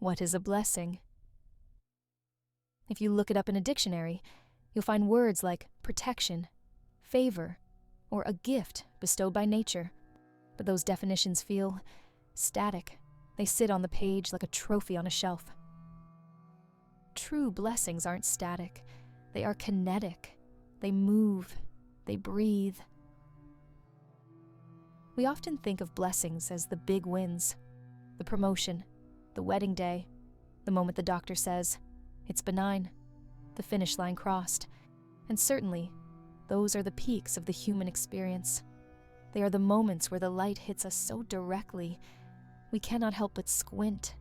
What is a blessing? If you look it up in a dictionary, you'll find words like protection, favor, or a gift bestowed by nature. But those definitions feel static. They sit on the page like a trophy on a shelf. True blessings aren't static. They are kinetic. They move. They breathe. We often think of blessings as the big wins, the promotion, the wedding day, the moment the doctor says, "It's benign," the finish line crossed. And certainly, those are the peaks of the human experience. They are the moments where the light hits us so directly, we cannot help but squint.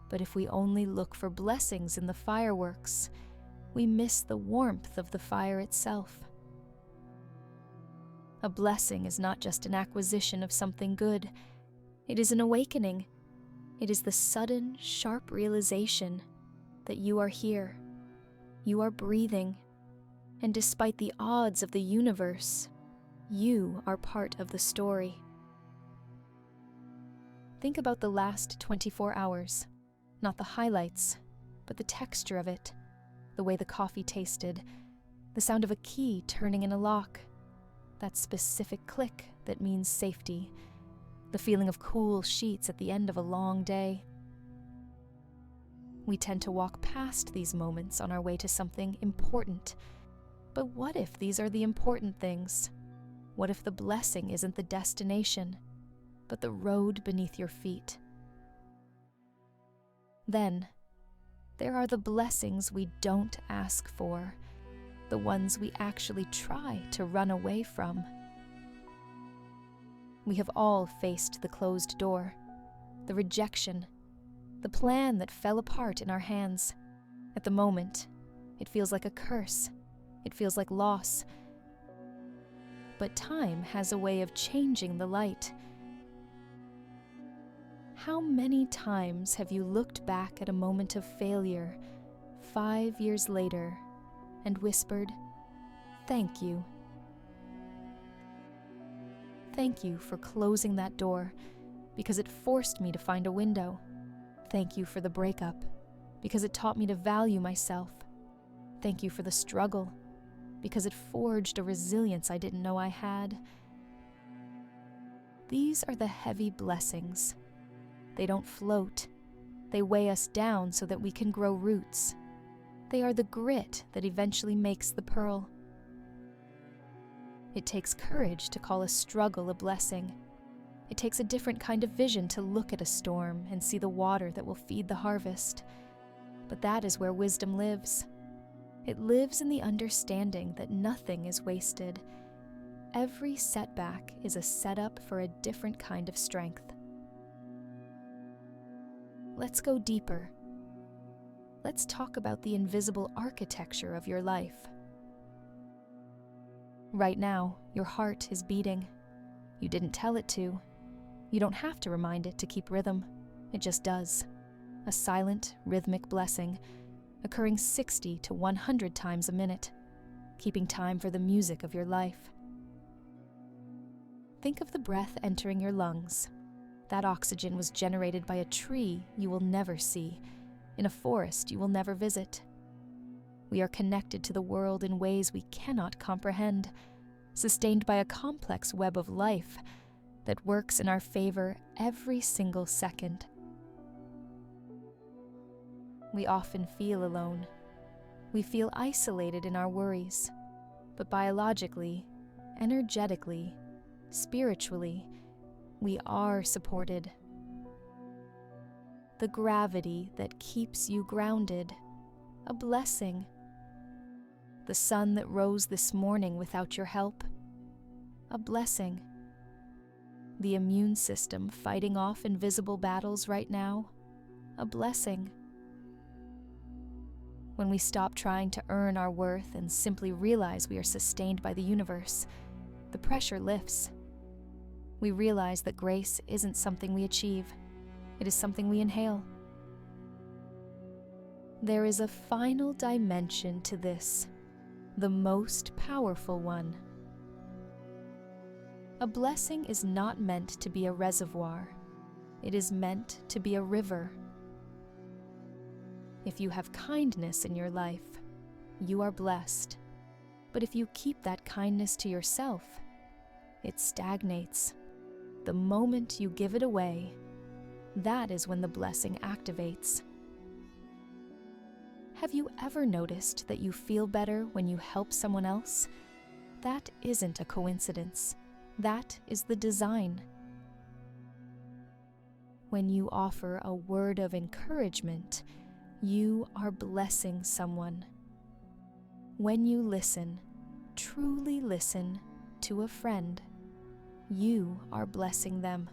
But if we only look for blessings in the fireworks, we miss the warmth of the fire itself. A blessing is not just an acquisition of something good. It is an awakening. It is the sudden, sharp realization that you are here, you are breathing, and despite the odds of the universe, you are part of the story. Think about the last 24 hours, not the highlights, but the texture of it, the way the coffee tasted, the sound of a key turning in a lock, that specific click that means safety, the feeling of cool sheets at the end of a long day. We tend to walk past these moments on our way to something important. But what if these are the important things? What if the blessing isn't the destination, but the road beneath your feet? Then, there are the blessings we don't ask for, the ones we actually try to run away from. We have all faced the closed door, the rejection, the plan that fell apart in our hands. At the moment, it feels like a curse. It feels like loss. But time has a way of changing the light. How many times have you looked back at a moment of failure 5 years later and whispered, "Thank you. Thank you for closing that door because it forced me to find a window. Thank you for the breakup because it taught me to value myself. Thank you for the struggle because it forged a resilience I didn't know I had." These are the heavy blessings. They don't float. They weigh us down so that we can grow roots. They are the grit that eventually makes the pearl. It takes courage to call a struggle a blessing. It takes a different kind of vision to look at a storm and see the water that will feed the harvest. But that is where wisdom lives. It lives in the understanding that nothing is wasted. Every setback is a setup for a different kind of strength. Let's go deeper. Let's talk about the invisible architecture of your life. Right now, your heart is beating. You didn't tell it to. You don't have to remind it to keep rhythm. It just does. A silent, rhythmic blessing, occurring 60 to 100 times a minute, keeping time for the music of your life. Think of the breath entering your lungs. That oxygen was generated by a tree you will never see, in a forest you will never visit. We are connected to the world in ways we cannot comprehend, sustained by a complex web of life that works in our favor every single second. We often feel alone. We feel isolated in our worries, but biologically, energetically, spiritually, we are supported. The gravity that keeps you grounded, a blessing. The sun that rose this morning without your help, a blessing. The immune system fighting off invisible battles right now, a blessing. When we stop trying to earn our worth and simply realize we are sustained by the universe, the pressure lifts. We realize that grace isn't something we achieve, it is something we inhale. There is a final dimension to this, the most powerful one. A blessing is not meant to be a reservoir. It is meant to be a river. If you have kindness in your life, you are blessed. But if you keep that kindness to yourself, it stagnates. The moment you give it away, that is when the blessing activates. Have you ever noticed that you feel better when you help someone else? That isn't a coincidence. That is the design. When you offer a word of encouragement, you are blessing someone. When you listen, truly listen to a friend, you are blessing them.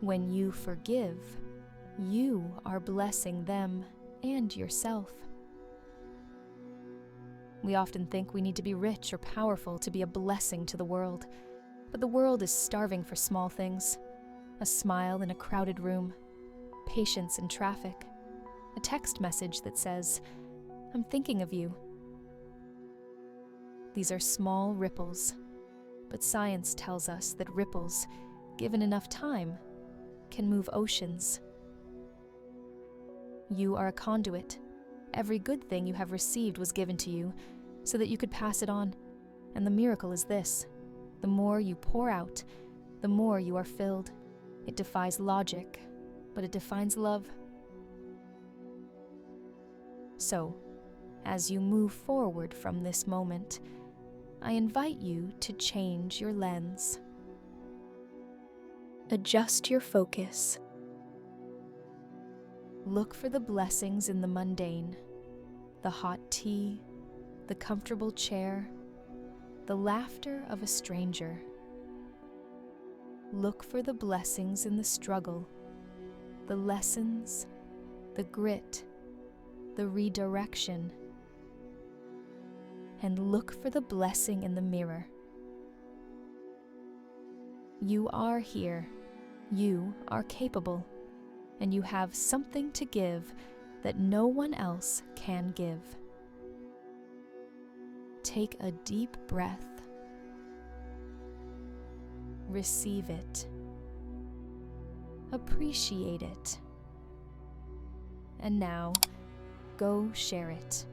When you forgive, you are blessing them and yourself. We often think we need to be rich or powerful to be a blessing to the world, but the world is starving for small things. A smile in a crowded room, patience in traffic, a text message that says, "I'm thinking of you." These are small ripples, but science tells us that ripples, given enough time, can move oceans. You are a conduit. Every good thing you have received was given to you so that you could pass it on. And the miracle is this: the more you pour out, the more you are filled. It defies logic, but it defines love. So, as you move forward from this moment, I invite you to change your lens. Adjust your focus. Look for the blessings in the mundane, the hot tea, the comfortable chair, the laughter of a stranger. Look for the blessings in the struggle, the lessons, the grit, the redirection. And look for the blessing in the mirror. You are here, you are capable, and you have something to give that no one else can give. Take a deep breath. Receive it. Appreciate it. And now, go share it.